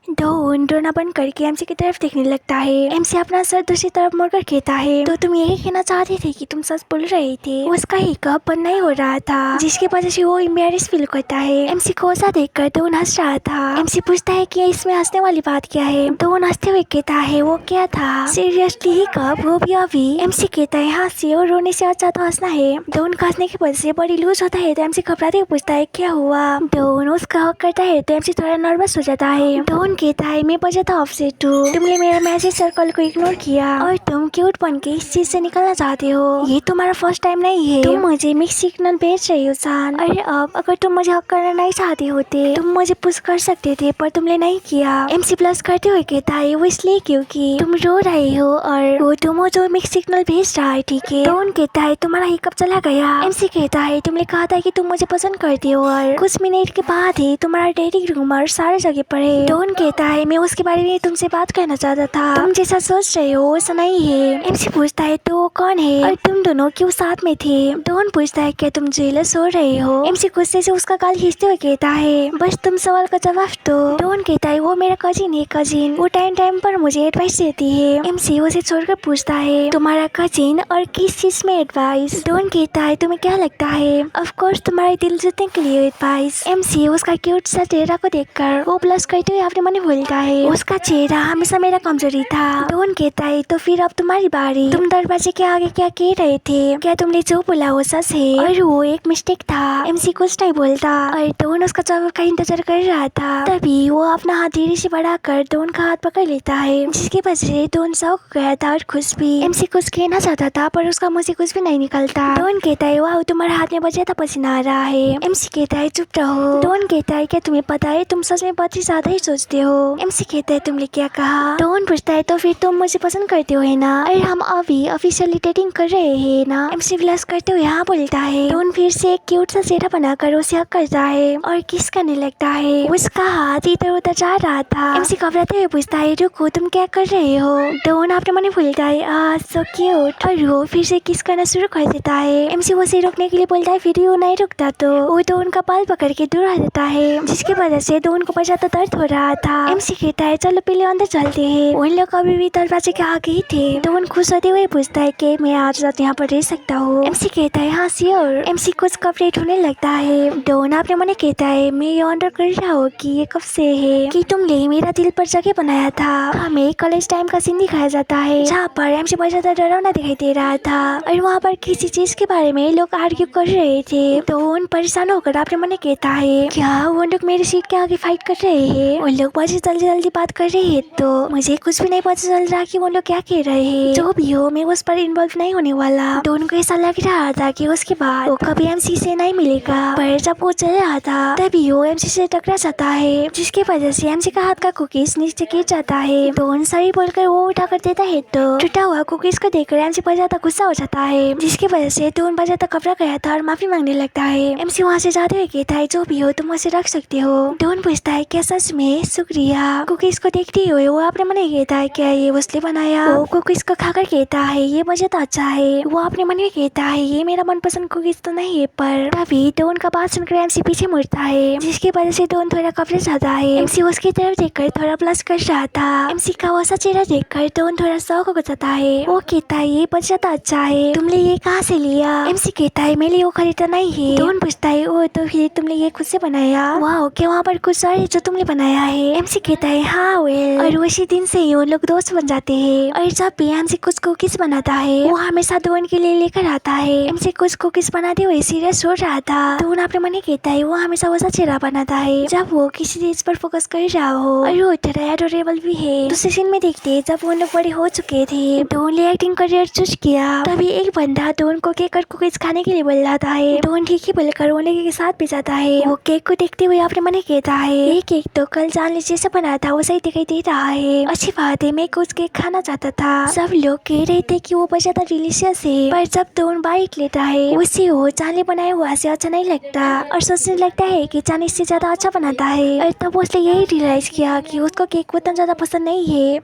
Don रोना बंद करके एमसी की तरफ देखने लगता है। एमसी अपना सर दूसरी तरफ मुड़कर कहता है, तो तुम यही कहना चाहते थे कि तुम सच बोल रहे थे। उसका हिकअप बंद नहीं हो रहा था, जिसकी वजह से वो एम्बैरेस फील करता है। एमसी को ऐसा देखकर डॉन हंस रहा था। एमसी पूछता है कि इसमें हंसने वाली बात क्या है। डॉन हंसते हुए कहता है, वो क्या था सीरियसली हिकअप, वो भी अभी। एमसी कहता है, हंसी और रोने से अच्छा तो हंसना है। डॉन का हंसने की वजह से बड़ी लूज होता है, तो एमसी घबराते हुए पूछता है क्या हुआ। डॉन उसका हक करता है, तो एमसी थोड़ा नर्वस हो जाता है। डॉन कहता है, मैं बजा था अपसेट हूँ, तुमने मेरा मैसेज सर्कल को इग्नोर किया और तुम क्यूट बन के इस चीज से निकलना चाहते हो। ये तुम्हारा फर्स्ट टाइम नहीं है, तुम मुझे मिक्स सिग्नल भेज रही हो सान। अरे अब अगर तुम मुझे हक करना नहीं चाहते होते तुम मुझे पुश कर सकते थे, पर तुमने नहीं किया। एमसी प्लस करते हुए कहता है, वो इसलिए क्योंकि तुम रो रहे हो और वो तुम जो मिक्स सिग्नल भेज रहा है, ठीक है। डॉन कहता है, तुम्हारा हिकअप चला गया। एमसी कहता है, तुमने कहा था कि तुम मुझे पसंद करते हो और कुछ मिनट के बाद ही तुम्हारा डेटिंग रूमर सारे जगह पर है। डॉन कहता है, मैं उसके बारे में तुमसे बात करना चाहता था, तुम जैसा सोच रहे हो ऐसा नहीं है। एमसी पूछता है, तो वो कौन है और तुम दोनों क्यों साथ में थे। डॉन पूछता है, क्या तुम जेलस हो रहे हो। एमसी गुस्से से उसका गाल खींचते हुए कहता है, बस तुम सवाल का जवाब दो। डॉन कहता है, वो मेरा कजिन है, कजिन वो टाइम टाइम पर मुझे एडवाइस देती है। एमसी उसे छोड़कर पूछता है, तुम्हारा कजिन और किस चीज में एडवाइस। डॉन कहता है, तुम्हें क्या लगता है। ऑफ कोर्स तुम्हारे दिल जीतने के लिए एडवाइस। एमसी उसका क्यूट सा चेहरा को देखकर वो प्लस करते हुए अपने मन बोलता है, उसका चेहरा हमेशा मेरा कमजोरी था। डॉन कहता है, तो फिर अब तुम्हारी बारी, तुम दरवाजे के आगे क्या कह रहे थे, क्या तुमने जो बोला वो सच है और वो एक मिस्टेक था। एमसी कुछ नहीं बोलता और डॉन उसका जवाब का इंतजार कर रहा था। तभी वो अपना हाथ धीरे से बढ़ाकर डॉन का हाथ पकड़ लेता है, जिसकी वजह से डॉन शौक हो गया था और खुश भी। एमसी कुछ कहना चाहता था पर उसका मुंह से कुछ भी नहीं निकलता। डॉन कहता है, वाह तुम्हारे हाथ में बचा था पसीना आ रहा है। एमसी कहता है, चुप रहो। डॉन कहता है, क्या तुम्हें पता है तुम सच में बहुत ही ज्यादा ही सोचते हो। एमसी कहता है, तुमने क्या कहा। डॉन पूछता है, तो फिर तुम मुझे पसंद करते हो है ना। अरे हम अभी ऑफिशियली डेटिंग कर रहे हैं ना। एमसी फ्लश करते हुए हाँ बोलता है। डॉन फिर से एक क्यूट सा चेहरा बनाकर उसे हक करता है और किस करने लगता है। उसका हाथ इधर उधर जा रहा था। एमसी घबराते हुए पूछता है, रुको तुम क्या कर रहे हो। डॉन अपने मन में बोलता है, सो क्यूट, और वो फिर से किस करना शुरू कर देता है। एमसी उसे रोकने के लिए बोलता है, फिर वो नहीं रुकता तो वो डॉन का बाल पकड़ के दूर हट देता है, जिसकी वजह से डॉन को बहुत ज्यादा दर्द हो रहा था। एमसी कहता है, चलो पहले अंदर चलते हैं। उन लोग अभी भी दरवाजे के आगे ही थे। डॉन खुश होते हुए पूछता है कि मैं आज रात यहाँ पर रह सकता हूँ। एमसी कहता है, हाँ श्योर। एमसी कुछ कब रेट होने लगता है। डॉन अपने मन कहता है, मैं ये ऑर्डर कर रहा हूँ कि ये कब से है कि तुमने मेरा दिल पर जगह बनाया था। हमें कॉलेज टाइम का सीन दिखाया जाता है, जहाँ पर एमसी बहुत ज्यादा डरावना दिखाई दे रहा था और वहाँ पर किसी चीज के बारे में लोग आर्ग्यू कर रहे थे। डॉन परेशान होकर अपने मन कहता है, क्या वो लोग मेरी सीट के आगे फाइट कर रहे हैं। उन लोग बहुत जल्दी जल्दी बात कर रहे हैं, तो मुझे कुछ भी नहीं पता चल रहा कि वो लोग क्या कह रहे हैं। जो भी हो, मैं उस पर इन्वॉल्व नहीं होने वाला। डॉन को ऐसा लग रहा था कि उसके बाद वो कभी एमसी से नहीं मिलेगा, पर जब वो चल रहा था तभी वो एमसी से टकरा जाता है, जिसकी वजह से एमसी का हाथ का कुकीज नीचे गिर जाता है। डॉन सॉरी बोलकर वो उठा कर देता है, तो टूटा हुआ कुकीज को देखकर एमसी बहुत ज्यादा गुस्सा हो जाता है, जिसकी वजह से डॉन बहुत ज्यादा घबरा गया था और माफी मांगने लगता है। एमसी वहाँ से जाते हुए कहता है, जो भी हो तुम उसे रख सकते हो। डॉन पूछता है, क्या सच में, शुक्रिया। कुकीज को देखते हुए वो अपने मन में कहता है, क्या ये उसने बनाया। वो कुकीज को खाकर कहता है, ये मुझे तो अच्छा है। वो अपने मन में कहता है, ये मेरा मनपसंद कुकीज तो नहीं है, पर तभी डॉन का बात सुनकर एमसी पीछे मुड़ता है, जिसकी वजह से डॉन थोड़ा घबरा जाता है। एमसी उसकी तरफ देखकर थोड़ा प्लस कर रहा था। एमसी का वैसा चेहरा देखकर डॉन थोड़ा शौक हो जाता है। वो कहता है, ये बहुत ज्यादा अच्छा है, तुमने ये कहाँ से लिया। एमसी कहता है, मेरे लिए वो खरीदा नहीं है। डॉन पूछता है, ओ तो फिर तुमने ये खुद से बनाया। वाह, क्या वहाँ पर कुछ और है जो तुमने बनाया है। एमसी कहता है, हाँ वेल। और उसी दिन से ही वो लोग दोस्त बन जाते हैं और जब भी एमसी कुछ कुकीज बनाता है वो हमेशा डॉन के लिए लेकर आता है। एमसी कुछ कुकीज बनाते हुए सीरियस हो रहा था। डॉन अपने मन में कहता है, वो हमेशा वैसा चेहरा बनाता है जब वो किसी चीज पर फोकस कर रहा हो, और वो थोड़ा एडोरेबल भी है। दूसरे सीन में देखते हैं, जब वो लोग बड़े हो चुके थे, डॉन ने एक्टिंग करियर चूज किया। तभी एक बंदा डॉन को केक और कुकीज खाने के लिए बोल रहा है। डॉन ठीक ही बोलकर वो लोग के साथ भी जाता है। वो केक को देखते हुए अपने मन में कहता है, ये केक तो कल जान जैसे बना था वैसा ही दिखाई दे रहा है। अच्छी बात है, मैं कुछ केक खाना चाहता था। सब लोग कह रहे थे कि वो बहुत ज्यादा डिलीशियस है, पर जब डॉन बाइट लेता है उसे वो चांदी बनाया हुआ से अच्छा नहीं लगता और सोचने लगता है कि चांदी से ज्यादा अच्छा बनाता है। और तब उसने यही रियलाइज किया कि उसको केक उतना ज्यादा पसंद नहीं है।